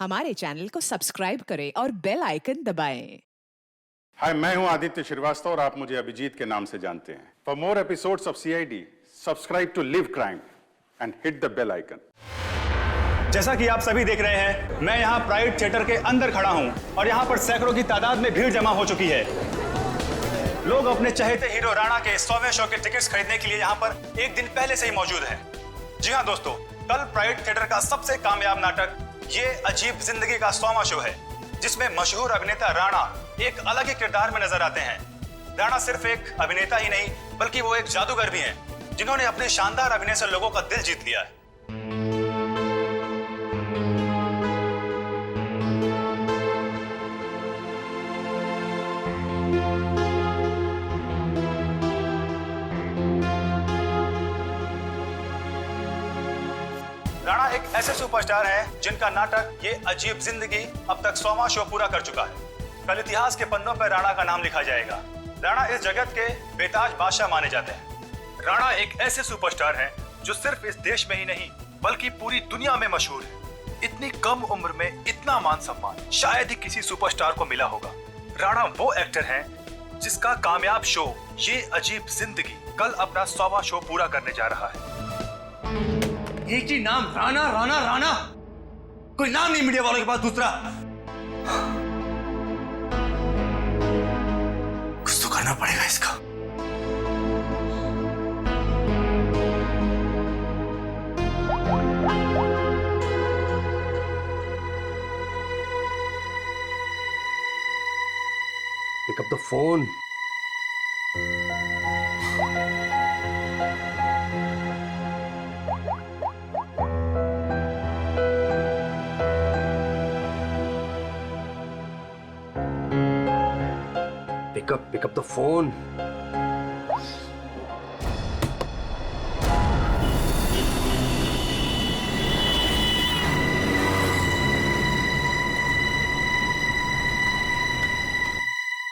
हमारे चैनल को सब्सक्राइब करें और बेल आइकन दबाएं। हाय, मैं हूं आदित्य श्रीवास्तव और आप मुझे अभिजीत के नाम से जानते हैं। For more episodes of CID, subscribe to live crime and hit the bell icon. जैसा कि आप सभी देख रहे हैं, मैं यहाँ प्राइड थिएटर के अंदर खड़ा हूँ और यहाँ पर सैकड़ों की तादाद में भीड़ जमा हो चुकी है। लोग अपने चहेते हीरो राणा के 100वें शो के टिकट्स खरीदने के लिए यहाँ पर एक दिन पहले से ही मौजूद हैं। जी हाँ दोस्तों, कल प्राइड थिएटर का सबसे कामयाब नाटक ये अजीब जिंदगी का 100वां शो है, जिसमें मशहूर अभिनेता राणा एक अलग ही किरदार में नजर आते हैं। राणा सिर्फ एक अभिनेता ही नहीं, बल्कि वो एक जादूगर भी हैं, जिन्होंने अपने शानदार अभिनय से लोगों का दिल जीत लिया है। राणा एक ऐसे सुपरस्टार हैं जिनका नाटक ये अजीब जिंदगी अब तक 100वां शो पूरा कर चुका है। कल इतिहास के पन्नों पर राणा का नाम लिखा जाएगा। राणा इस जगत के बेताज बादशाह माने जाते हैं। राणा एक ऐसे सुपरस्टार हैं जो सिर्फ इस देश में ही नहीं बल्कि पूरी दुनिया में मशहूर है। इतनी कम उम्र में इतना मान सम्मान शायद ही किसी सुपरस्टार को मिला होगा। राणा वो एक्टर हैं जिसका कामयाब शो ये अजीब जिंदगी कल अपना 100वां शो पूरा करने जा रहा है। एक ही नाम, राणा राणा राणा। कोई नाम नहीं मीडिया वालों के पास दूसरा। कुछ तो करना पड़ेगा इसका। Pick up the phone. Pick up the phone.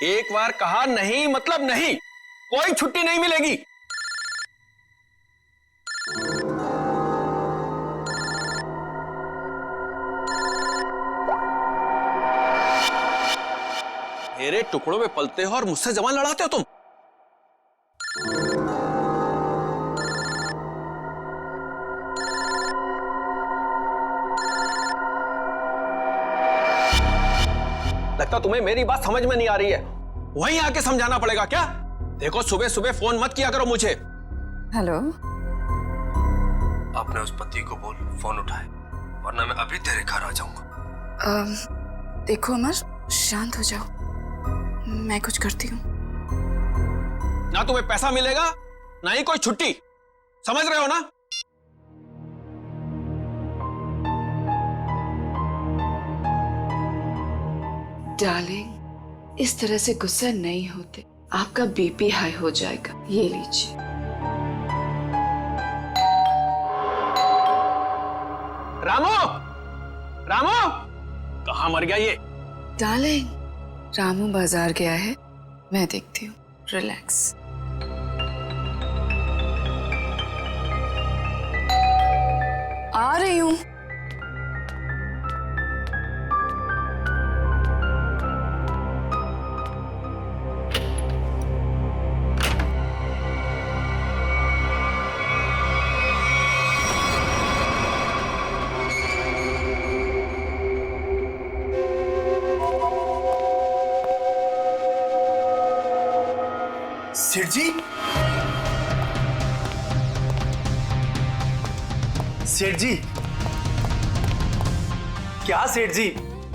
एक बार कहा नहीं मतलब नहीं, कोई छुट्टी नहीं मिलेगी। मेरे टुकड़ों में पलते हो और मुझसे जवान लड़ाते हो तुम। लगता तुम्हें मेरी बात समझ में नहीं आ रही है। वहीं आके समझाना पड़ेगा क्या? देखो, सुबह सुबह फोन मत किया करो मुझे। हेलो, अपने उस पति को बोल फोन उठाए, वरना मैं अभी तेरे घर आ जाऊंगा। देखो अमर, शांत हो जाओ, मैं कुछ करती हूँ। ना तुम्हें पैसा मिलेगा ना ही कोई छुट्टी, समझ रहे हो ना? डार्लिंग, इस तरह से गुस्सा नहीं होते, आपका बीपी हाई हो जाएगा। ये लीजिए। रामू, रामू, कहाँ मर गया ये? डार्लिंग, रामू बाजार गया है, मैं देखती हूँ। रिलैक्स। आ रही हूँ। सेठ जी, सेठ जी, क्या सेठ जी,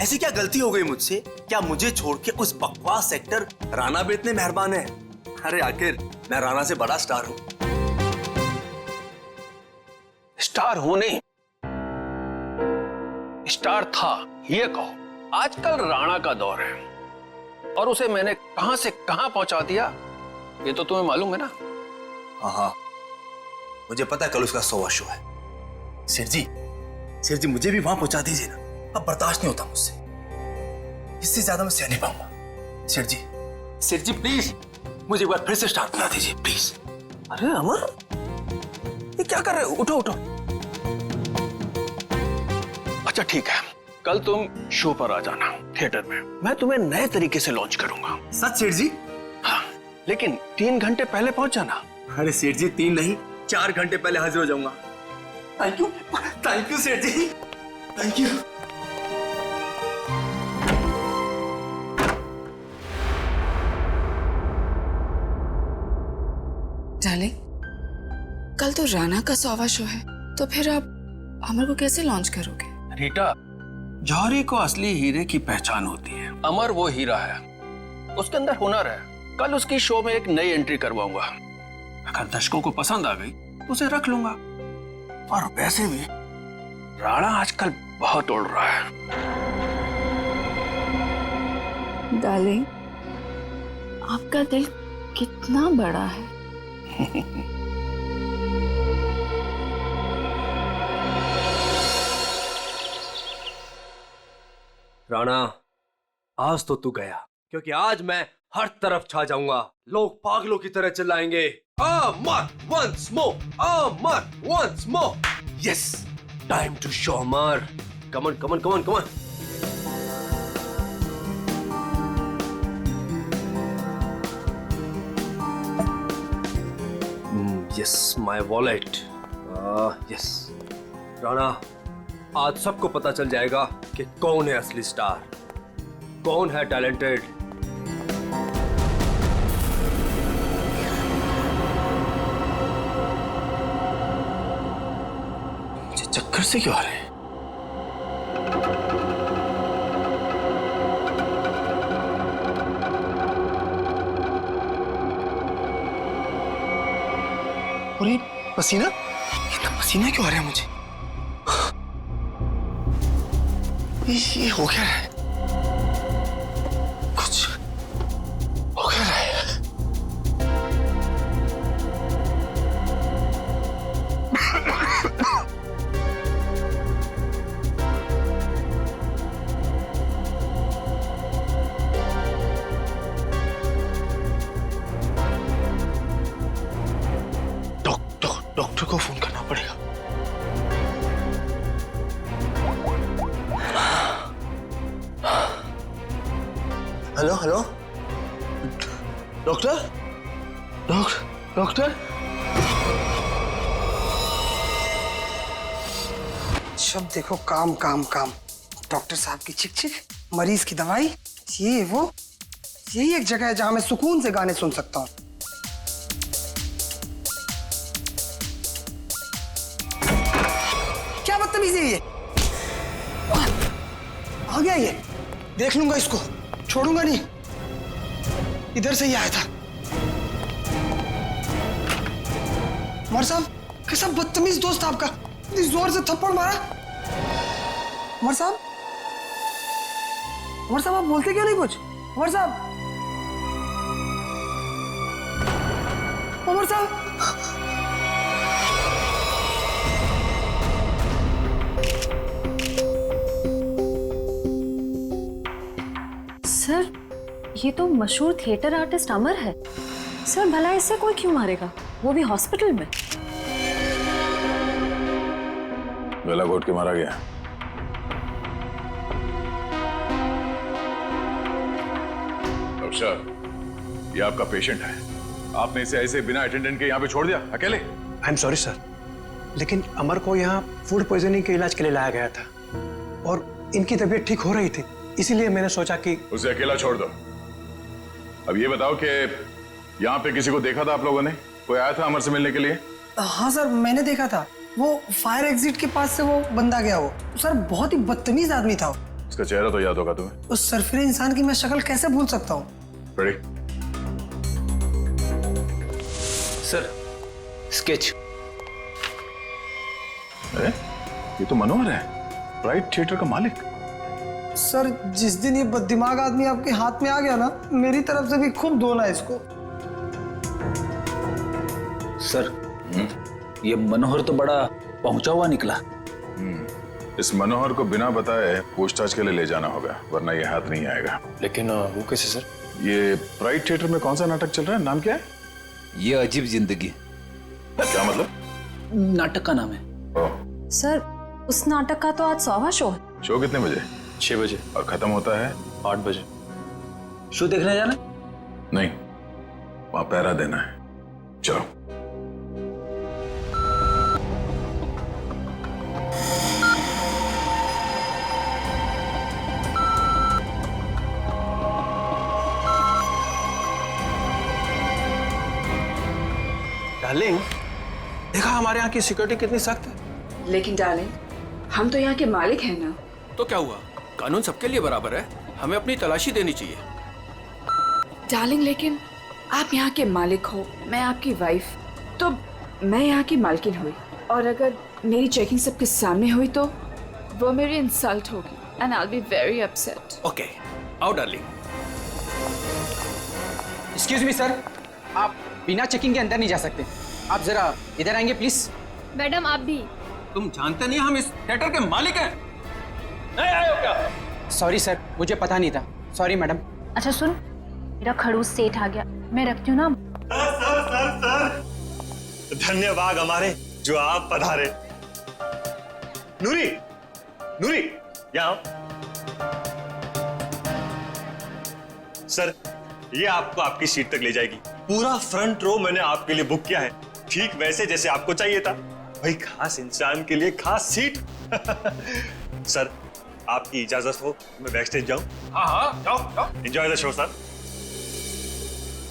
ऐसी क्या गलती हो गई मुझसे? क्या मुझे छोड़ के उस बकवास एक्टर राणा पे इतने मेहरबान है? अरे आखिर मैं राणा से बड़ा स्टार हूं। स्टार हूं नहीं, स्टार था ये कहो। आजकल राणा का दौर है और उसे मैंने कहां से कहां पहुंचा दिया ये तो तुम्हें मालूम है ना? हाँ, मुझे पता है कल उसका 100वां शो है। सेठ जी मुझे भी वहां पहुंचा दीजिए ना। अब बर्दाश्त नहीं होता मुझसे, इससे ज्यादा मैं सह नहीं पाऊंगा। सेठ जी प्लीज मुझे एक बार फिर से स्टार्ट बना दीजिए प्लीज। अरे अमर, ये क्या कर रहे हो? उठो उठो। अच्छा ठीक है, कल तुम शो पर आ जाना थिएटर में, मैं तुम्हें नए तरीके से लॉन्च करूंगा। सच सेठ जी? हाँ, लेकिन 3 घंटे पहले पहुंच जाना। अरे सेठ जी 3 नहीं 4 घंटे पहले हाजिर हो जाऊंगा। थैंक यू सेठ जी, थैंक यू। डार्लिंग, कल तो राणा का 100वां शो है, तो फिर आप अमर को कैसे लॉन्च करोगे? रीटा, जौहरी को असली हीरे की पहचान होती है। अमर वो हीरा है, उसके अंदर हुनर है। कल उसकी शो में एक नई एंट्री करवाऊंगा। अगर दर्शकों को पसंद आ गई तो उसे रख लूंगा। और वैसे भी राणा आजकल बहुत उड़ रहा है। डार्लिंग, आपका दिल कितना बड़ा है। राणा, आज तो तू गया, क्योंकि आज मैं हर तरफ छा जाऊंगा। लोग पागलों की तरह चिल्लाएंगे, Amar once more, Amar once more. Yes, time to show Amar. Come on, come on, come on, come on. Yes, my wallet. Yes Rana, आज सबको पता चल जाएगा कि कौन है असली स्टार, कौन है टैलेंटेड। मुझे चक्कर से क्यों आ रहे हैं? और ये पसीना, इतना पसीना क्यों आ रहा है मुझे? ये हो क्या रहा है? कुछ हो क्या रहा है? डॉक्टर को फोन करना पड़ेगा। Hello hello, doctor doctor. शब्द देखो, काम काम काम। डॉक्टर साहब की चिक चिक, मरीज की दवाई, ये वो, यही एक जगह है जहां मैं सुकून से गाने सुन सकता हूँ। क्या बदतमीजी है ये? आ गया ये, देख लूंगा इसको, छोड़ूंगा नहीं। इधर से ही आया था। उमर साहब, कैसा बदतमीज दोस्त आपका, इतनी जोर से थप्पड़ मारा। उमर साहब, उमर साहब, आप बोलते क्यों नहीं कुछ? उमर साहब, उमर साहब। सर, ये तो मशहूर थिएटर आर्टिस्ट अमर है। सर, भला इससे कोई क्यों मारेगा, वो भी हॉस्पिटल में। गला घोट के मारा गया। डॉक्टर साहब, ये आपका पेशेंट है, आपने इसे ऐसे बिना अटेंडेंट के यहाँ पे छोड़ दिया अकेले? आई एम सॉरी सर, लेकिन अमर को यहाँ फूड पॉइजनिंग के इलाज के लिए लाया गया था और इनकी तबीयत ठीक हो रही थी, इसीलिए मैंने सोचा कि उसे अकेला छोड़ दो। अब ये बताओ कि यहाँ पे किसी को देखा था आप लोगों ने? कोई आया था अमर से मिलने के लिए? हाँ सर, मैंने देखा था। वो फायर एग्जिट के पास से वो बंदा गया। वो सर बहुत ही बदतमीज आदमी था। उसका चेहरा तो याद होगा तुम्हें? उस सरफिरे इंसान की मैं शक्ल कैसे भूल सकता हूँ? रेडी? Sir, sketch. अरे ये तो मनोहर है, प्राइड थिएटर का मालिक। सर, जिस दिन ये बददिमाग आदमी आपके हाथ में आ गया ना, मेरी तरफ से भी खूब धोना इसको। सर, ये मनोहर तो बड़ा पहुंचा हुआ निकला। इस मनोहर को बिना बताए पूछताछ के लिए ले जाना होगा, वरना ये हाथ नहीं आएगा। लेकिन वो कैसे सर? ये प्राइड थिएटर में कौन सा नाटक चल रहा है, नाम क्या है? ये अजीब जिंदगी। क्या मतलब? नाटक का नाम है। ओह, सर, उस नाटक का तो आज 100वां शो है। शो कितने बजे? 6 बजे। और खत्म होता है? 8 बजे। शो देखने जाना? नहीं, वहां पहरा देना है। चलो। डार्लिंग, देखा हमारे यहाँ की सिक्योरिटी कितनी सख्त है। लेकिन डार्लिंग, हम तो यहाँ के मालिक हैं ना। तो क्या हुआ, कानून सबके लिए बराबर है, हमें अपनी तलाशी देनी चाहिए। डार्लिंग, लेकिन आप यहाँ के मालिक हो, मैं आपकी वाइफ, तो मैं यहाँ की मालकिन हुई, और अगर मेरी चेकिंग सबके सामने हुई तो वो मेरी इंसल्ट होगी and I will be very upset. Okay, आओ डार्लिंग। एक्सक्यूज मी सर, आप बिना चेकिंग के अंदर नहीं जा सकते। आप जरा इधर आएंगे प्लीज। मैडम आप भी। तुम जानते नहीं हम इस थिएटर के मालिक हैं? नहीं आए हो क्या? सॉरी सर, मुझे पता नहीं था। Sorry madam. अच्छा सुन, मेरा खड़ूस सेठ आ गया, मैं रखती हूँ ना। सर धन्यवाद हमारे जो आप पधारे। नूरी, नूरी यहाँ। सर ये आपको आपकी सीट तक ले जाएगी। पूरा फ्रंट रो मैंने आपके लिए बुक किया है, ठीक वैसे जैसे आपको चाहिए था। भाई खास इंसान के लिए खास सीट। सर आपकी इजाजत हो मैं बैक स्टेज जाऊं? हाँ हाँ, जाओ जाओ। Enjoy the show sir.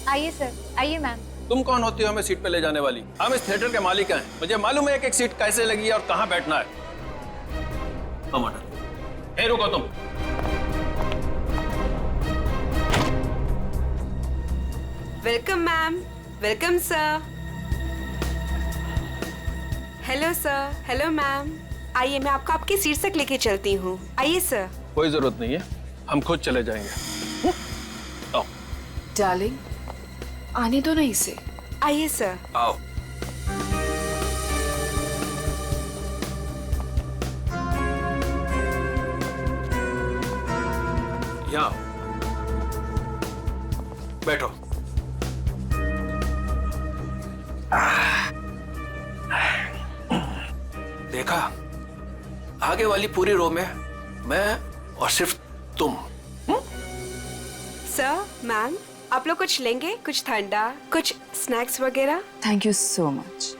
आइए सर, आइए मैम। तुम कौन होती हो हमें सीट पे ले जाने वाली? हम इस थिएटर के मालिक हैं, मुझे मालूम है एक एक सीट कैसे लगी है और कहाँ बैठना है। ए रुको तुम। Welcome ma'am, welcome sir. Hello sir, hello ma'am. आइए मैं आपको आपकी सीट तक लेके चलती हूँ। आइए सर। कोई जरूरत नहीं है, हम खुद चले जाएंगे। आओ। डार्लिंग, आने दो ना इसे। आइए सर। आओ। यहाँ बैठो। देखा, आगे वाली पूरी रो में मैं और सिर्फ तुम। सर, मैम, आप लोग कुछ लेंगे? कुछ ठंडा, कुछ स्नैक्स वगैरह? Thank you so much.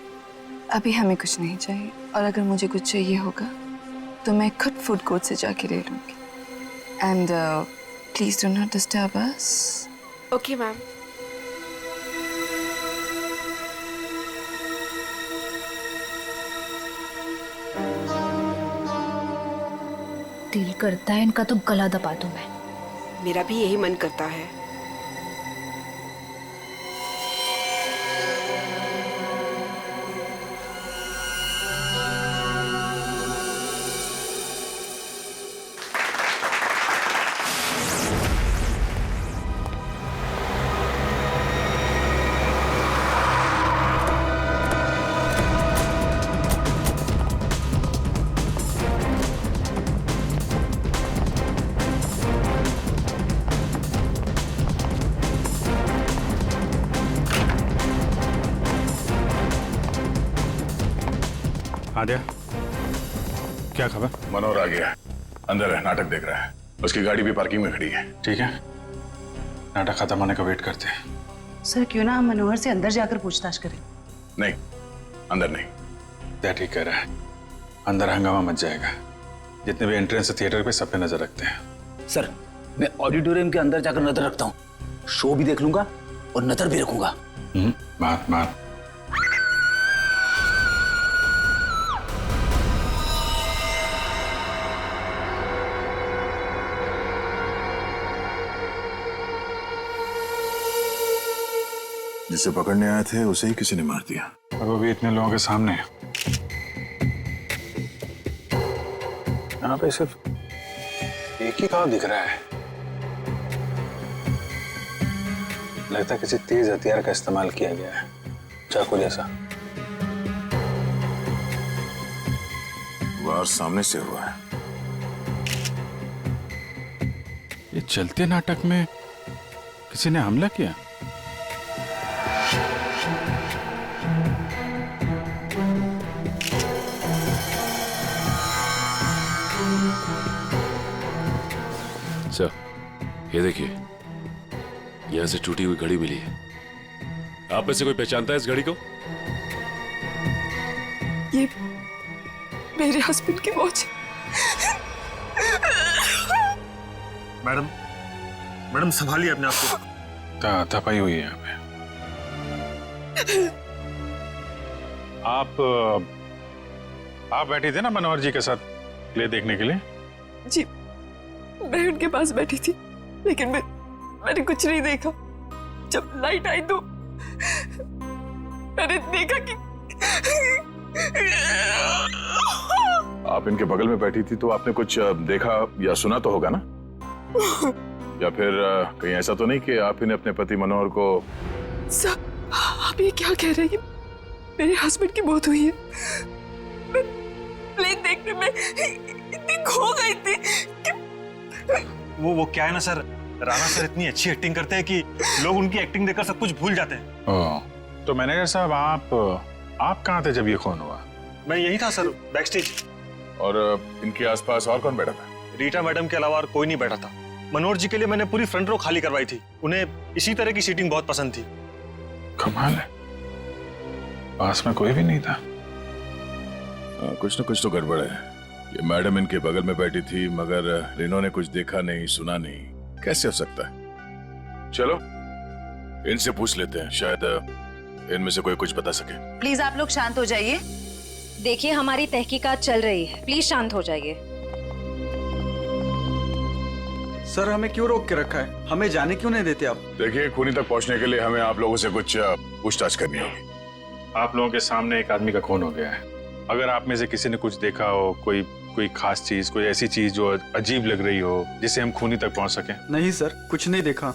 अभी हमें कुछ नहीं चाहिए, और अगर मुझे कुछ चाहिए होगा तो मैं खुद फूड कोर्ट से जाके ले लूंगी। And please do not disturb us. Okay ma'am. दिल करता है इनका तो गला दबा दूं मैं। मेरा भी यही मन करता है। आद्या, क्या खबर? मनोहर आ गया, अंदर है, नाटक देख रहा है। उसकी गाड़ी भी पार्किंग में खड़ी है। ठीक है, नाटक खत्म होने का वेट करते हैं। सर क्यों ना हम मनोहर से अंदर जाकर पूछताछ करें? नहीं, अंदर नहीं। क्या ठीक कह रहा है, अंदर हंगामा मच जाएगा। जितने भी एंट्रेंस थिएटर पे सब पे नजर रखते हैं। सर मैं ऑडिटोरियम के अंदर जाकर नजर रखता हूँ, शो भी देख लूंगा और नजर भी रखूंगा। मार। जिसे पकड़ने आए थे उसे ही किसी ने मार दिया, और वो भी इतने लोगों के सामने। यहाँ पे सिर्फ एक ही घाव दिख रहा है। लगता है किसी तेज हथियार का इस्तेमाल किया गया है, चाकू जैसा। वार सामने से हुआ है। ये चलते नाटक में किसी ने हमला किया। सर, ये देखिए, यहां से टूटी हुई घड़ी मिली है। आप में से कोई पहचानता है इस घड़ी को? ये मेरे हस्बैंड की वॉच। मैडम, मैडम संभालिए अपने आप को। तपाई हुई है यहाँ पे। आप बैठी थे ना मनोहर जी के साथ प्ले देखने के लिए? जी, मैं उनके पास बैठी थी, लेकिन मैंने कुछ नहीं देखा। जब लाइट आई तो मैंने देखा कि आप इनके बगल में बैठी थी तो आपने कुछ देखा या सुना तो होगा ना? या फिर कहीं ऐसा तो नहीं कि आप इन्हें अपने पति मनोहर को... सर, आप ये क्या कह रहे हैं? मेरे हस्बैंड की मौत हुई है। मैं प्लेन देखने में इतनी खो गई थी कि... वो क्या है ना सर, राणा सर इतनी अच्छी एक्टिंग करते हैं कि लोग उनकी एक्टिंग देखकर सब कुछ भूल जाते हैं। तो मैनेजर साहब, आप कहाँ थे जब ये खून हुआ? मैं यही था सर, बैकस्टेज। और इनके आसपास और कौन बैठा था? रीटा मैडम के अलावा और कोई नहीं बैठा था। मनोहर जी के लिए मैंने पूरी फ्रंट रो खाली करवाई थी। उन्हें इसी तरह की सीटिंग बहुत पसंद थी। कमाल है, पास में कोई भी नहीं था। कुछ न कुछ तो गड़बड़ है। ये मैडम इनके बगल में बैठी थी मगर इन्होंने कुछ देखा नहीं, सुना नहीं, कैसे हो सकता है? चलो इनसे पूछ लेते हैं, शायद इनमें से कोई कुछ बता सके। प्लीज आप लोग शांत हो जाइए। देखिए, हमारी तहकीकात चल रही है, प्लीज शांत हो जाइए। सर, हमें क्यों रोक के रखा है? हमें जाने क्यों नहीं देते आप? देखिए, खूनी तक पहुंचने के लिए हमें आप लोगों से कुछ पूछताछ करनी होगी। आप लोगों के सामने एक आदमी का खून हो गया है। अगर आप में से किसी ने कुछ देखा हो, कोई खास चीज, कोई ऐसी चीज जो अजीब लग रही हो, जिससे हम खूनी तक पहुंच सकें। नहीं सर, कुछ नहीं देखा।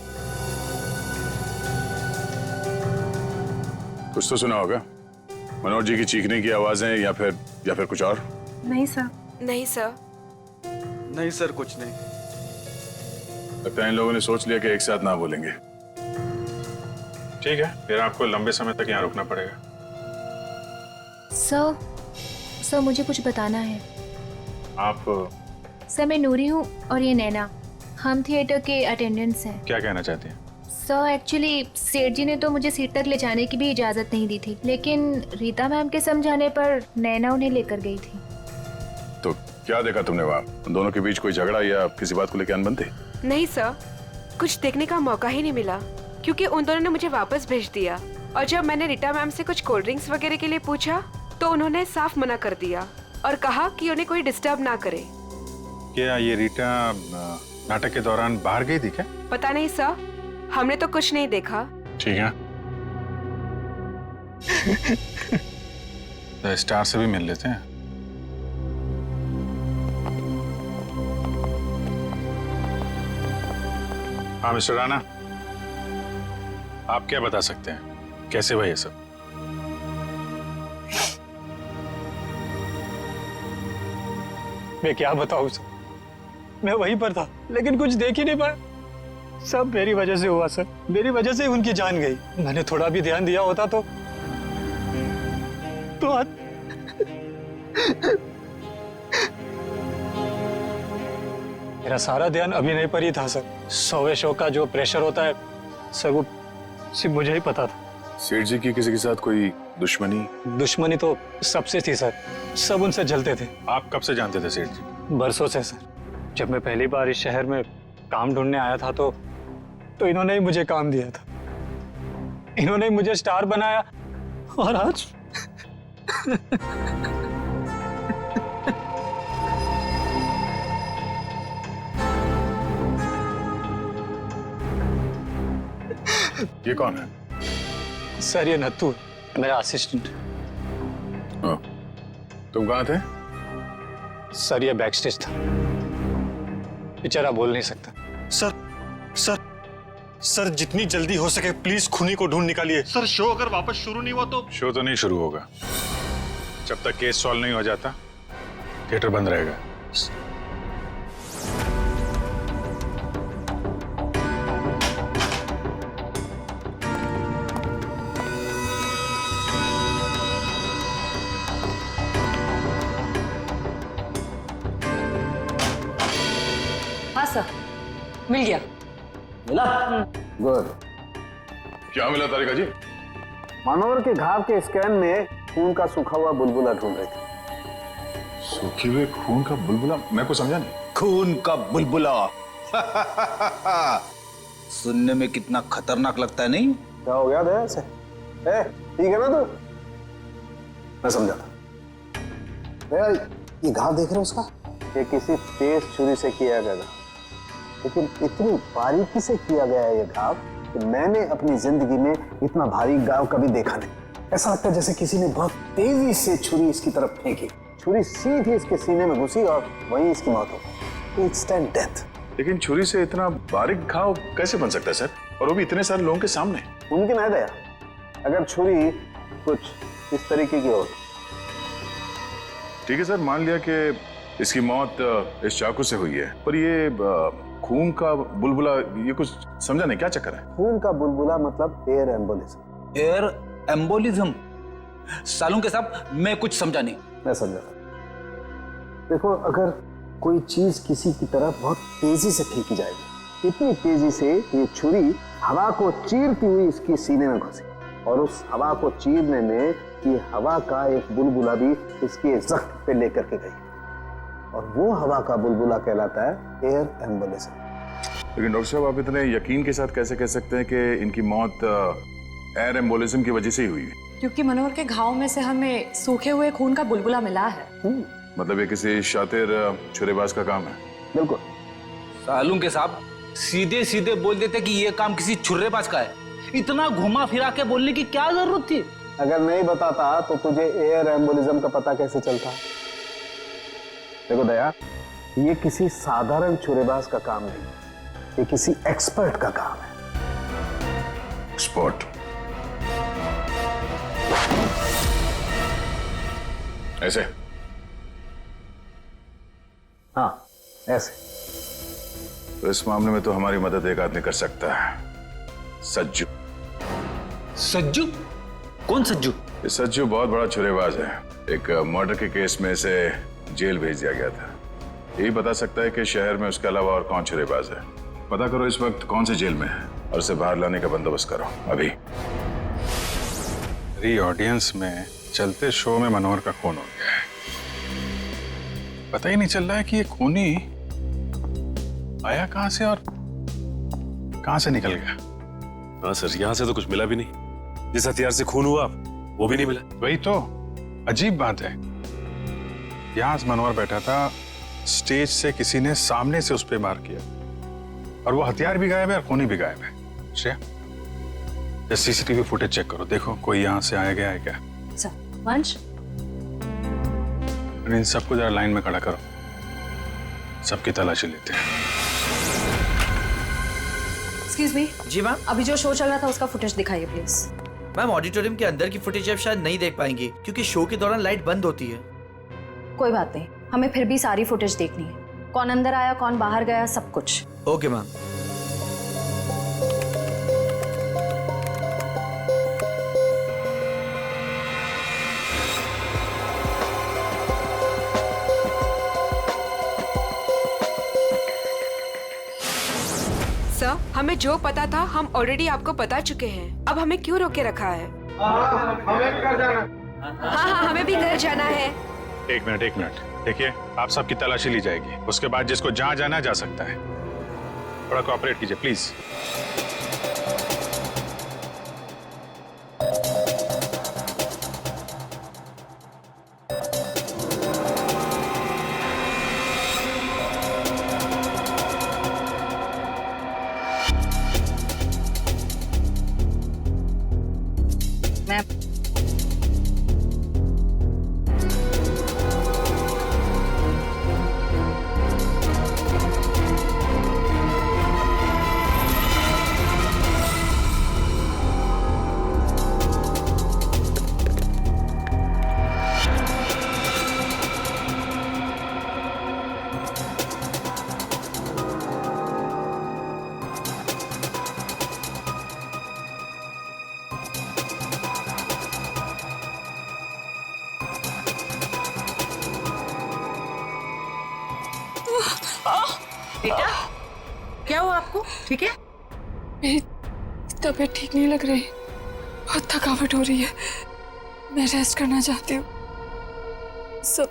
कुछ तो सुना होगा, मनोहर जी की चीखने की आवाजें या फिर कुछ और? नहीं सर। नहीं सर। नहीं सर, कुछ नहीं। लगता है इन लोगों ने सोच लिया कि एक साथ ना बोलेंगे। ठीक है, फिर आपको लंबे समय तक यहाँ रुकना पड़ेगा। सर, मुझे कुछ बताना है। आप? सर, मैं नूरी हूँ और ये नैना, हम थिएटर के अटेंडेंट्स हैं। क्या कहना चाहती हैं? सर, एक्चुअली सेठ जी ने तो मुझे सीट तक ले जाने की भी इजाजत नहीं दी थी, लेकिन रीता मैम के समझाने पर नैना उन्हें लेकर गई थी। तो क्या देखा तुमने वहाँ? उन दोनों के बीच कोई झगड़ा या किसी बात को लेकर अनबन थी? नहीं सर, कुछ देखने का मौका ही नहीं मिला, क्योंकि उन दोनों ने मुझे वापस भेज दिया। और जब मैंने रीटा मैम से कुछ कोल्ड ड्रिंक्स वगैरह के लिए पूछा तो उन्होंने साफ मना कर दिया और कहा कि उन्हें कोई डिस्टर्ब ना करे। क्या ये रीटा नाटक के दौरान बाहर गई थी क्या? पता नहीं सर, हमने तो कुछ नहीं देखा। ठीक है, तो स्टार से भी मिल लेते हैं। हाँ मिस्टर राणा, आप क्या बता सकते हैं, कैसे हुआ ये सब? मैं क्या बताऊं सर, मैं वहीं पर था लेकिन कुछ देख ही नहीं पाया। सब मेरी वजह से हुआ सर, मेरी वजह से उनकी जान गई। मैंने थोड़ा भी ध्यान दिया होता तो आज मेरा सारा ध्यान अभिनय पर ही था सर। 100वें शो का जो प्रेशर होता है सर, वो सिर्फ मुझे ही पता था। सेठ जी की किसी के साथ कोई दुश्मनी? दुश्मनी तो सबसे थी सर, सब उनसे जलते थे। आप कब से जानते थे सेठ जी? बरसों से सर। जब मैं पहली बार इस शहर में काम ढूंढने आया था तो इन्होंने ही मुझे काम दिया था, इन्होंने ही मुझे स्टार बनाया। और आज ये कौन है? सर, ये नत्थू, मेरा असिस्टेंट। तुम कहाँ थे? सर, ये बैकस्टेज था, बेचारा बोल नहीं सकता। सर जितनी जल्दी हो सके प्लीज खूनी को ढूंढ निकालिए। सर, शो अगर वापस शुरू नहीं हुआ तो? शो तो नहीं शुरू होगा जब तक केस सॉल्व नहीं हो जाता। थिएटर बंद रहेगा। हाँ सर, मिल गया। मिला? गुड। क्या मिला तारिका जी? मनोहर के घाव के स्कैन में खून का सूखा हुआ बुलबुला ढूंढ रहे थे। सूखे हुए खून का बुलबुला? मैं को समझा नहीं। खून का बुलबुला। सुनने में कितना खतरनाक लगता है, नहीं? क्या हो गया दया से? ठीक है ना तू? मैं समझा था। दया, ये घाव देख रहे हो उसका? ये किसी तेज छुरी से किया गया, लेकिन इतनी बारीकी से किया गया है ये घाव कि मैंने अपनी जिंदगी में इतना भारी घाव कभी देखा नहीं। ऐसा लगता है जैसे किसी ने बहुत तेजी से छुरी इसकी तरफ फेंकी, छुरी सीधी इसके सीने में घुसी और वहीं इसकी मौत हो गई। Instant death. लेकिन छुरी से इतना बारीक घाव कैसे बन सकता है सर, और वो भी इतने सारे लोगों के सामने? मुमकिन है दया, अगर छुरी कुछ इस तरीके की हो। ठीक है सर, मान लिया कि इसकी मौत इस चाकू से हुई है, पर ये खून का बुलबुला, ये कुछ समझा नहीं, क्या चक्कर है? खून का बुलबुला मतलब एयर एम्बोलिज्म। Air embolism? सालों के साथ मैं कुछ समझा नहीं। मैं समझा। देखो, अगर कोई चीज किसी की तरफ बहुत तेजी से फेंकी जाएगी, इतनी तेजी से ये छुरी हवा को चीरती हुई इसकी सीने में घुसी, और उस हवा को चीरने में ये हवा का एक बुलबुला भी इसके जख्म पे लेकर के गई, और वो हवा का बुलबुला कहलाता है एयर एम्बोलिज्म। लेकिन डॉक्टर साहब, आप इतने यकीन के साथ कैसे कह सकते हैं कि इनकी मौत एयर एम्बोलिज्म की वजह से ही हुई है? क्योंकि मनोहर के घाव में से हमें सूखे हुए खून का बुलबुला मिला है। मतलब ये किसी शातिर छुरेबाज का काम है? बिल्कुल। सालूं के साहब सीधे सीधे बोल देते कि ये काम किसी छुर्रेबाज का है। इतना घुमा फिरा के बोलने की क्या जरूरत थी? अगर नहीं बताता तो तुझे एयर एम्बोलिज्म का पता कैसे चलता? देखो दया, ये किसी साधारण छुरेबाज का काम नहीं, ये किसी एक्सपर्ट का काम है। एक्सपर्ट? ऐसे? हाँ, ऐसे। तो इस मामले में तो हमारी मदद एक आदमी कर सकता है, सज्जू। सज्जू? कौन सज्जू? ये सज्जू बहुत बड़ा छुरेबाज है। एक मर्डर के केस में इसे जेल भेज दिया गया था। यही बता सकता है कि शहर में उसके अलावा और कौन छुरेबाज है। पता करो इस वक्त कौन से जेल में है और उसे बाहर लाने का बंदोबस्त करो अभी। मेरी ऑडियंस में चलते शो में मनोहर का खून हो गया है। पता ही नहीं चल रहा है कि ये खूनी आया कहां से और कहां से निकल गया। हाँ सर, यहाँ से तो कुछ मिला भी नहीं। जिस हथियार से खून हुआ वो भी नहीं मिला। वही तो अजीब बात है। यहां मनोहर बैठा था, स्टेज से किसी ने सामने से उस पर वार किया, और वो हथियार भी गायब है और खूनी भी गायब है। श्रेया, सीसीटीवी फुटेज चेक करो, देखो कोई यहां से आया गया है क्या। वंश, इन सबको जरा लाइन में खड़ा करो, सबकी तलाशी लेते हैं। Excuse me. जी मैम। अभी जो शो चल रहा था उसका फुटेज दिखाइए प्लीज। मैम, ऑडिटोरियम के अंदर की फुटेज अब शायद नहीं देख पाएंगे क्योंकि शो के दौरान लाइट बंद होती है। कोई बात नहीं, हमें फिर भी सारी फुटेज देखनी है। कौन अंदर आया, कौन बाहर गया, सब कुछ। Okay ma'am. सर, हमें जो पता था हम ऑलरेडी आपको बता चुके हैं। अब हमें क्यों रोके रखा है? हमें भी घर जाना। हाँ, हमें भी घर जाना है। एक मिनट देखिए, आप सबकी तलाशी ली जाएगी, उसके बाद जिसको जहां जाना जा सकता है। थोड़ा कोऑपरेट कीजिए प्लीज। बेटा, क्या हुआ आपको? ठीक है? मेरी तबीयत ठीक नहीं लग रही, बहुत थकावट हो रही है, मैं रेस्ट करना चाहती हूँ। सब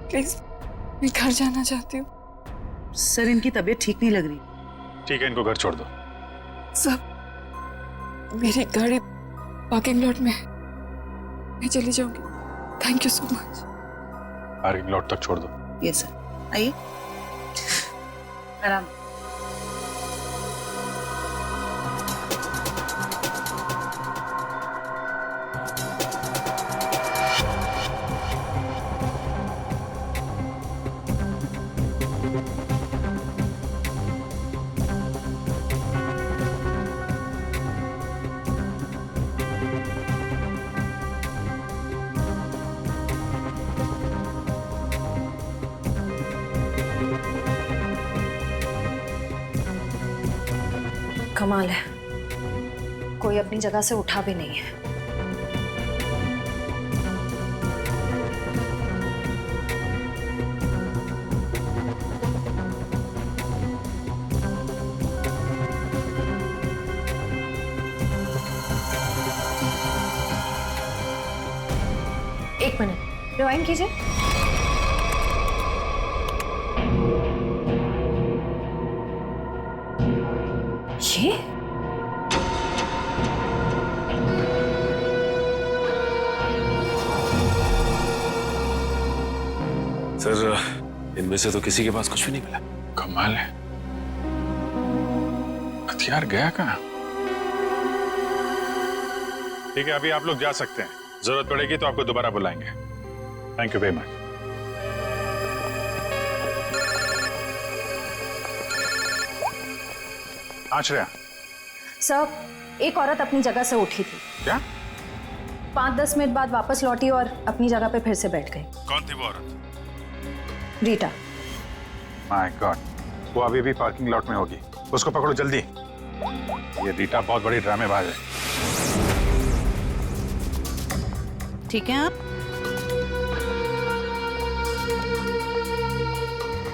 प्लीज, मैं घर जाना चाहती हूँ। सर, इनकी तबीयत ठीक नहीं लग रही। ठीक है, इनको घर छोड़ दो। सब, मेरी गाड़ी पार्किंग लॉट में है, मैं चली जाऊंगी। Thank you so much. Parking lot तक छोड़ दो। यस सर, आइए आराम। कमाल है, कोई अपनी जगह से उठा भी नहीं है। एक मिनट, रिवाइंड कीजिए। ये सर, इनमें से तो किसी के पास कुछ भी नहीं मिला। कमाल है, हथियार गया कहाँ? ठीक है, अभी आप लोग जा सकते हैं। जरूरत पड़ेगी तो आपको दोबारा बुलाएंगे। Thank you very much. Ashraya. Sir, एक औरत अपनी जगह से उठी थी। क्या? 5-10 मिनट बाद वापस लौटी और अपनी जगह पे फिर से बैठ गई। कौन थी वो औरत? रीटा। माय गॉड, वो अभी भी पार्किंग लॉट में होगी। उसको पकड़ो जल्दी। ये रीटा बहुत बड़ी ड्रामेबाज है। ठीक है, आप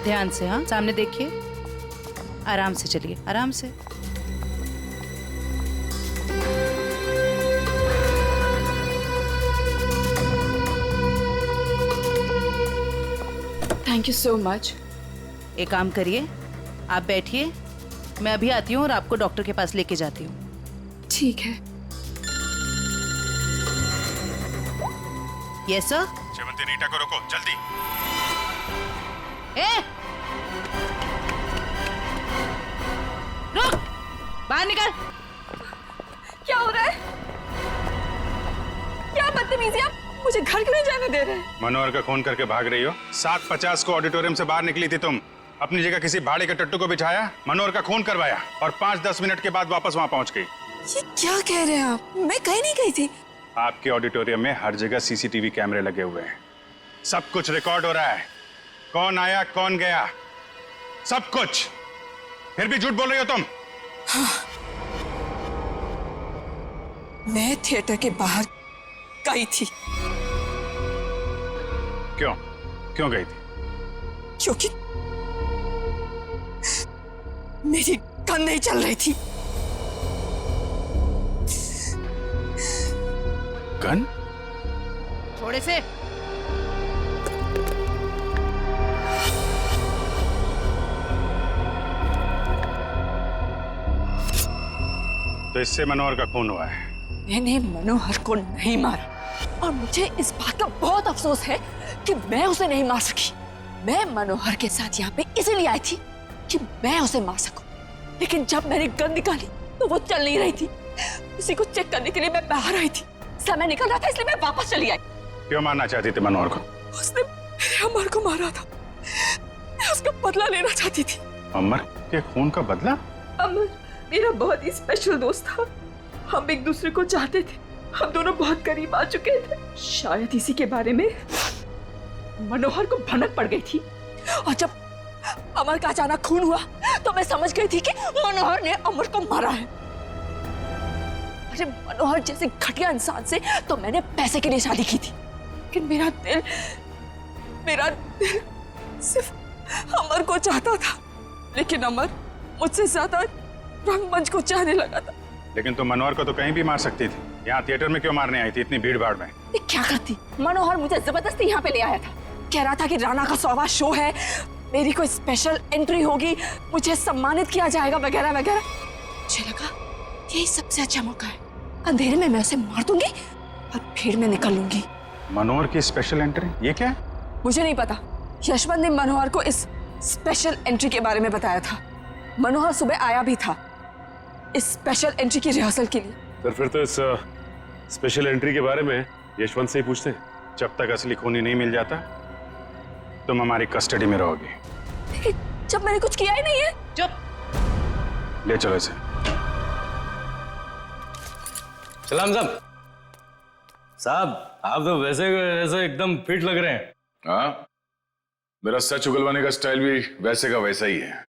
ध्यान से, हाँ, सामने देखिए, आराम से चलिए, आराम से। Thank you so much. एक काम करिए, आप बैठिए, मैं अभी आती हूँ और आपको डॉक्टर के पास लेके जाती हूँ। ठीक है। Yes sir. शेवंती, रीटा को रोको जल्दी। रुक, बाहर निकल। क्या हो रहा है? क्या बदतमीजी, आप मुझे घर क्यों नहीं जाने दे रहे हैं? मनोहर का खून करके भाग रही हो। 7:50 को ऑडिटोरियम से बाहर निकली थी तुम। अपनी जगह किसी भाड़े के टट्टू को बिठाया, मनोहर का खून करवाया और 5-10 मिनट के बाद वापस वहां पहुंच गई। ये क्या कह रहे हैं आप? मैं कहीं नहीं गई थी। आपके ऑडिटोरियम में हर जगह सीसीटीवी कैमरे लगे हुए हैं। सब कुछ रिकॉर्ड हो रहा है। कौन आया, कौन गया, सब कुछ। फिर भी झूठ बोल रही हो तुम। हाँ। मैं थिएटर के बाहर गई थी। क्यों गई थी? क्योंकि मेरी गन नहीं चल रही थी। गन? थोड़े से। तो इससे मनोहर का खून हुआ है। मैंने मनोहर को नहीं मारा और मुझे इस बात का बहुत अफसोस है कि मैं उसे नहीं मार सकी। मैं मनोहर के साथ यहाँ पे इसलिए आई थी कि मैं उसे मार सकूं, लेकिन जब मैंने गन निकाली तो वो चल नहीं रही थी। उसी को चेक करने के लिए मैं बाहर आई थी। समय निकल रहा था इसलिए मैं वापस चली आई। क्यों मारना चाहती थी मनोहर को? उसने मेरे अमर को मारा था, मैं उसका बदला लेना चाहती थी। अमर के खून का बदला? अमर मेरा बहुत ही स्पेशल दोस्त था। हम एक दूसरे को चाहते थे, हम दोनों बहुत करीब आ चुके थे। शायद इसी के बारे में मनोहर को भनक पड़ गई थी और जब अमर का अचानक खून हुआ तो मैं समझ गई थी कि मनोहर ने अमर को मारा है। अरे मनोहर जैसे घटिया इंसान से तो मैंने पैसे के लिए शादी की थी, लेकिन मेरा दिल सिर्फ अमर को चाहता था। लेकिन अमर मुझसे ज्यादा रंगमंच को चाहने लगा था। लेकिन तुम मनोहर को तो कहीं भी मार सकती थी, यहाँ थिएटर में क्यों मारने आई थी इतनी भीड़ भाड़ में? क्या करती? मनोहर मुझे जबरदस्ती यहाँ पे ले आया था, कह रहा था कि राणा का 100वां शो है, मेरी कोई स्पेशल एंट्री होगी, मुझे सम्मानित किया जाएगा वगैरह वगैरह। मुझे लगा यही सबसे अच्छा मौका है, अंधेरे में मैं उसे मार दूंगी और भीड़ में निकल लूंगी। मनोहर की स्पेशल एंट्री, ये क्या है? मुझे नहीं पता, यशवंत ने मनोहर को इस स्पेशल एंट्री के बारे में बताया था। मनोहर सुबह आया भी था इस स्पेशल एंट्री की रिहर्सल के लिए। सर फिर तो इस स्पेशल एंट्री के बारे में यशवंत से ही पूछते हैं। जब तक असली खूनी नहीं मिल जाता तुम हमारी कस्टडी में रहोगी। लेकिन जब मैंने कुछ किया ही नहीं है। चुप। ले चलो इसे। सलाम साहब। साहब आप तो वैसे वैसे एकदम फिट लग रहे हैं। हाँ, मेरा सच उगलवाने का स्टाइल भी वैसे का वैसा ही है।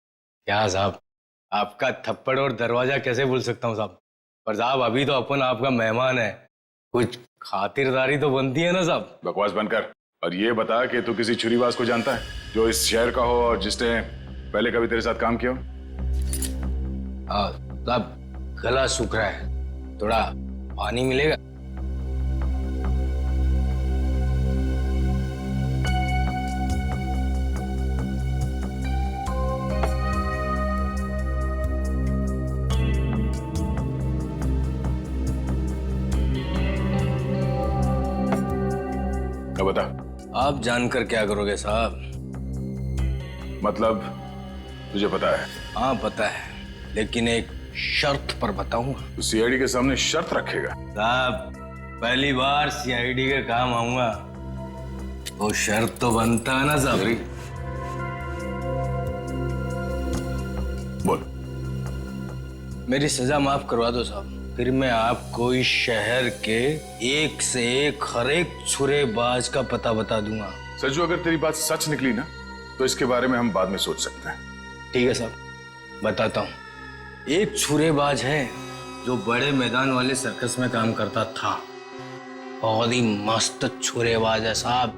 क्या साहब, आपका थप्पड़ और दरवाजा कैसे भूल सकता हूँ साहब। पर साहब अभी तो अपन आपका मेहमान है, कुछ खातिरदारी तो बनती है ना साहब। बकवास बंद कर और ये बता कि तू किसी छुरीबाज को जानता है जो इस शहर का हो और जिसने पहले कभी तेरे साथ काम किया हो? साहब गला सूख रहा है, थोड़ा पानी मिलेगा? बता। आप जानकर क्या करोगे साहब? मतलब तुझे पता है? हाँ पता है, लेकिन एक शर्त पर बताऊंगा। तो सीआईडी के सामने शर्त रखेगा? साहब पहली बार सीआईडी के काम आऊंगा, वो शर्त तो बनता है ना साहब। बोल। मेरी सजा माफ करवा दो साहब, फिर मैं आपको इस शहर के एक से एक हर एक छुरेबाज का पता बता दूंगा। सज्जू अगर तेरी बात सच निकली ना तो इसके बारे में हम बाद में सोच सकते हैं। ठीक है साहब, बताता हूँ। एक छुरेबाज है जो बड़े मैदान वाले सर्कस में काम करता था, बहुत ही मस्त छुरेबाज है साहब।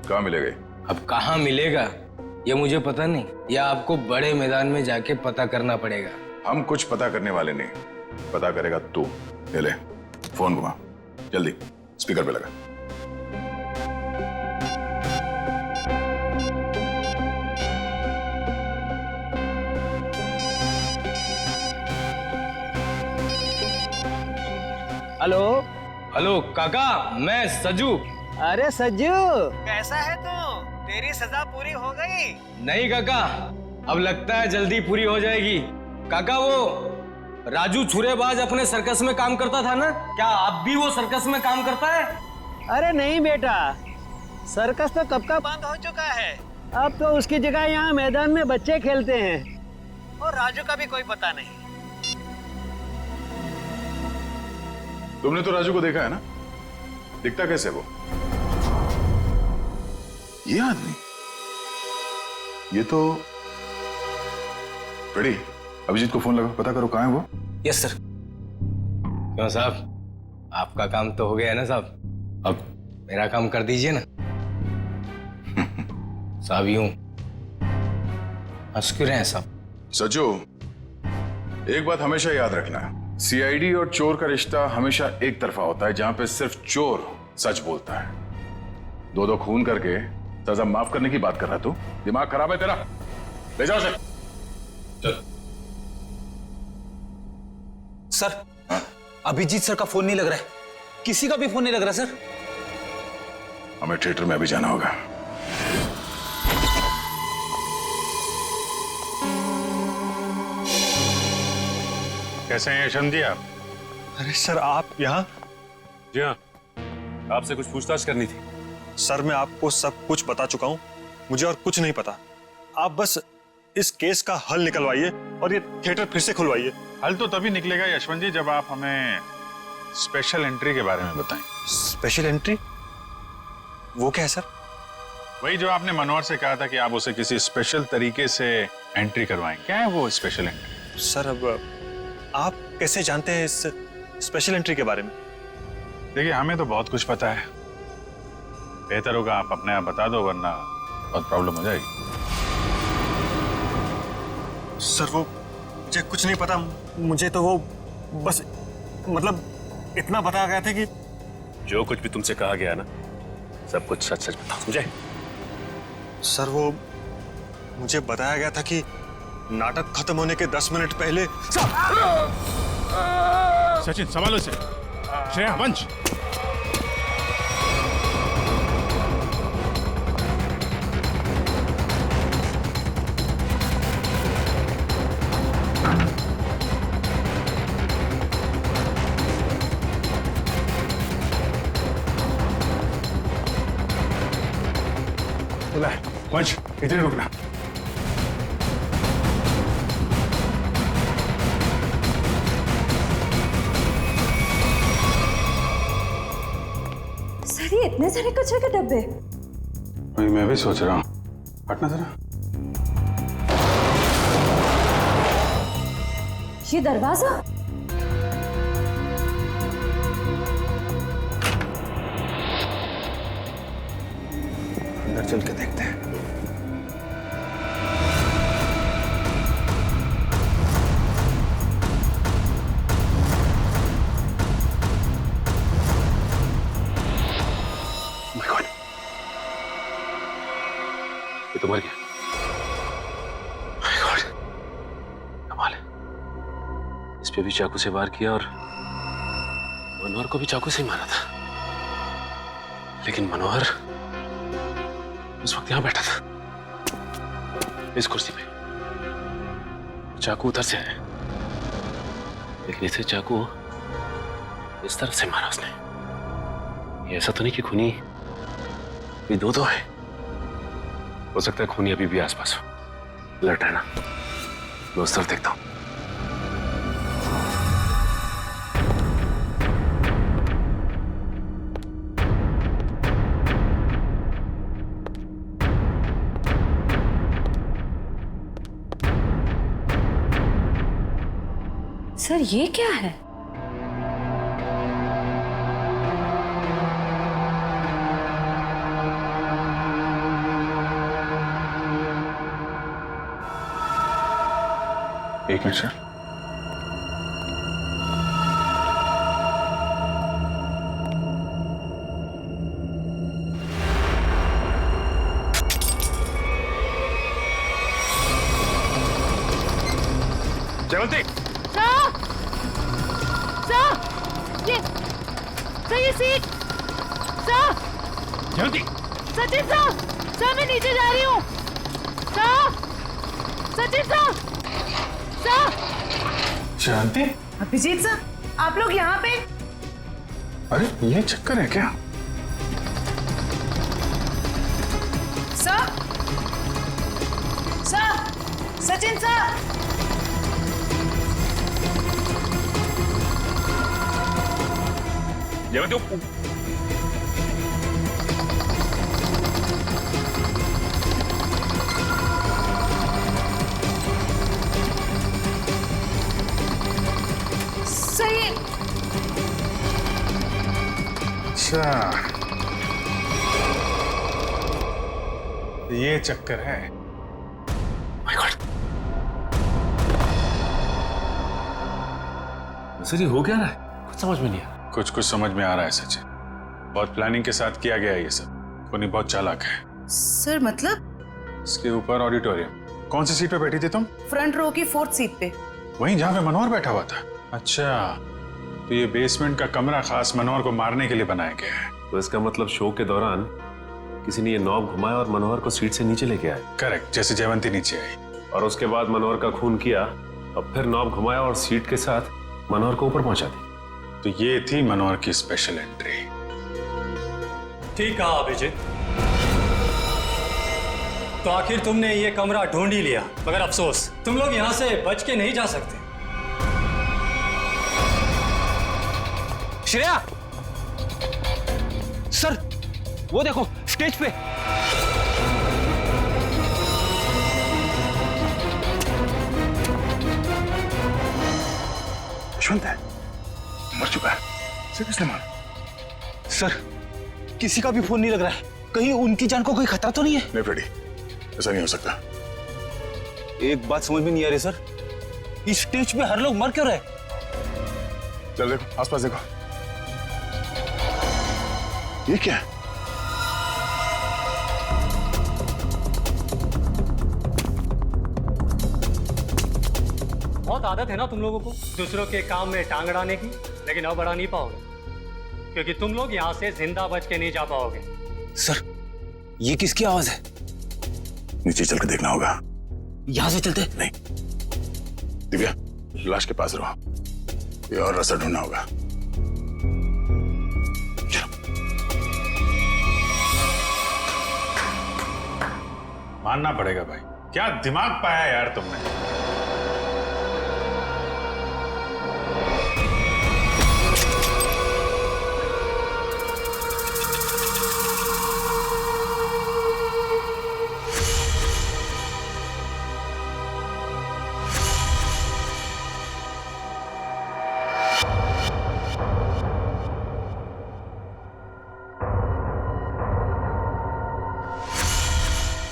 कहाँ मिलेगा? अब कहाँ मिलेगा ये मुझे पता नहीं, या आपको बड़े मैदान में जाके पता करना पड़ेगा। हम कुछ पता करने वाले नहीं, पता करेगा तू। ले फोन घुमा, जल्दी स्पीकर पे लगा। हेलो। हेलो काका, मैं सज्जू। अरे सज्जू कैसा है तू? तेरी सजा पूरी हो गई? नहीं काका, अब लगता है जल्दी पूरी हो जाएगी। काका वो राजू छुरेबाज अपने सर्कस में काम करता था ना, क्या अब भी वो सर्कस में काम करता है? अरे नहीं बेटा, सर्कस तो कब का बंद हो चुका है। अब तो उसकी जगह यहाँ मैदान में बच्चे खेलते हैं, और राजू का भी कोई पता नहीं। तुमने तो राजू को देखा है ना, दिखता कैसे वो? ये आदमी, ये तो रेडी। अभिजीत को फोन लगा, पता करो कहाँ है वो। Yes sir. क्यों साहब, आपका काम तो हो गया है ना साहब, अब मेरा काम कर दीजिए ना। साहब यूं हंस क्यों रहे हैं साहब? सज्जू एक बात हमेशा याद रखना, सीआईडी और चोर का रिश्ता हमेशा एक तरफा होता है, जहां पे सिर्फ चोर सच बोलता है। दो खून करके सजा माफ करने की बात कर रहा तू? दिमाग खराब है तेरा? ले जाओ उसे। चल। सर अभिजीत सर का फोन नहीं लग रहा है, किसी का भी फोन नहीं लग रहा सर। हमें थिएटर में अभी जाना होगा। कैसे हैं यशवंत जी आप? अरे सर आप यहाँ? जी हाँ, आपसे कुछ पूछताछ करनी थी। सर मैं आपको सब कुछ बता चुका हूँ, मुझे और कुछ नहीं पता। आप बस इस केस का हल निकलवाइए और ये थिएटर फिर से खुलवाइए। हल तो तभी निकलेगा यशवंत जी जब आप हमें स्पेशल एंट्री के बारे में बताएं। Special entry? वो क्या है सर? वही जो आपने मनोहर से कहा था कि आप उसे किसी स्पेशल तरीके से एंट्री करवाएं। क्या है वो स्पेशल एंट्री? सर अब आप कैसे जानते हैं इस स्पेशल एंट्री के बारे में? देखिए हमें तो बहुत कुछ पता है, बेहतर होगा आप अपने आप बता दो, वरना बहुत प्रॉब्लम हो जाएगी। सर मुझे कुछ नहीं पता। मुझे तो वो बस मतलब इतना बताया गया था कि जो कुछ भी तुमसे कहा गया ना, सब कुछ सच सच बताओ, समझे? सर वो मुझे बताया गया था कि नाटक खत्म होने के 10 मिनट पहले। सचिन संभालो से। श्रेया, वंश। वंश, इधर रुकना। सर ये इतने सारे कचरे के डब्बे। वही मैं भी सोच रहा हूँ। हटना जरा। ये दरवाजा। अंदर चल के देखते हैं। ये तो मर गया। My God, कमाल है। इस पे भी चाकू से वार किया और मनोहर को भी चाकू से ही मारा था, लेकिन मनोहर उस वक्त यहां बैठा था इस कुर्सी पे। चाकू उधर से है, लेकिन इसे चाकू इस तरफ से मारा उसने। ये ऐसा तो नहीं कि खूनी भी दो है। हो सकता है खूनी अभी भी आसपास हो। अलर्ट रहना। मैं उस तरफ देखता हूं। सर ये क्या है? एक मिनट सर। जयवंती, ये सीट। जयवंती। सचिन सर मैं नीचे जा रही हूँ। सचिन सर। शांति। अभिजीत सर, आप लोग यहाँ पे? अरे ये चक्कर है क्या? Sir, Sachin sir. जयवंती, सही। अच्छा, ये चक्कर है। सर ये हो क्या रहा है? कुछ समझ में नहीं आया। कुछ समझ में आ रहा है सचिन। बहुत प्लानिंग के साथ किया गया है ये सब। खूनी बहुत चालाक है। सर मतलब? इसके ऊपर ऑडिटोरियम। कौन सी सीट पे बैठी थी तुम? फ्रंट रो की 4th सीट पे। वहीं जहाँ पे मनोहर बैठा हुआ था। अच्छा, तो ये बेसमेंट का कमरा खास मनोहर को मारने के लिए बनाया गया है। तो इसका मतलब शो के दौरान किसी ने ये नॉब घुमाया और मनोहर को सीट से नीचे लेके आया। करेक्ट, जैसे जयवंती नीचे आई और उसके बाद मनोहर का खून किया और फिर नॉब घुमाया और सीट के साथ मनोहर को ऊपर पहुंचा दी। तो ये थी मनोहर की स्पेशल एंट्री। ठीक कहा अभिजीत। तो आखिर तुमने ये कमरा ढूंढ ही लिया, मगर अफसोस तुम लोग यहाँ से बच के नहीं जा सकते। श्रेया, सर वो देखो स्टेज पे। यशवंत है, मर चुका है। इसे किसने मारा? सर किसी का भी फोन नहीं लग रहा है। कहीं उनकी जान को कोई खतरा तो नहीं है? नहीं फ्रेडी, ऐसा नहीं हो सकता। एक बात समझ में नहीं आ रही सर, इस स्टेज पे हर लोग मर क्यों रहे? चल देखो आसपास देखो, ये क्या है? बहुत आदत है ना तुम लोगों को दूसरों के काम में टांग अड़ाने की, लेकिन अब अड़ा नहीं पाओगे क्योंकि तुम लोग यहाँ से जिंदा बच के नहीं जा पाओगे। सर, ये किसकी आवाज है? नीचे चल के देखना होगा। यहाँ से चलते? नहीं, दिव्या लाश के पास रहो, ये और रास्ता ढूंढना होगा। मानना पड़ेगा भाई, क्या दिमाग पाया यार तुमने।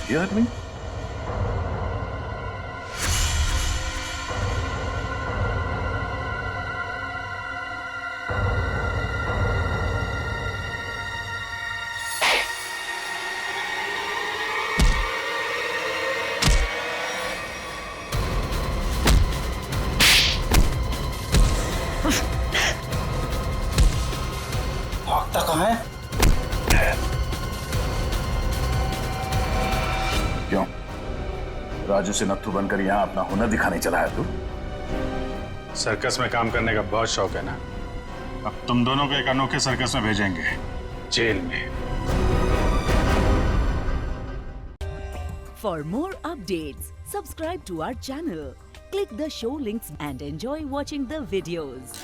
ये आदमी भागता कहाँ है? क्यों राजू से नत्थू बनकर यहाँ अपना हुनर दिखाने चला है तू? सर्कस में काम करने का बहुत शौक है ना, अब तुम दोनों को एक अनोखे सर्कस में भेजेंगे, जेल में। For more updates, subscribe to our channel, click the show links and enjoy watching the videos.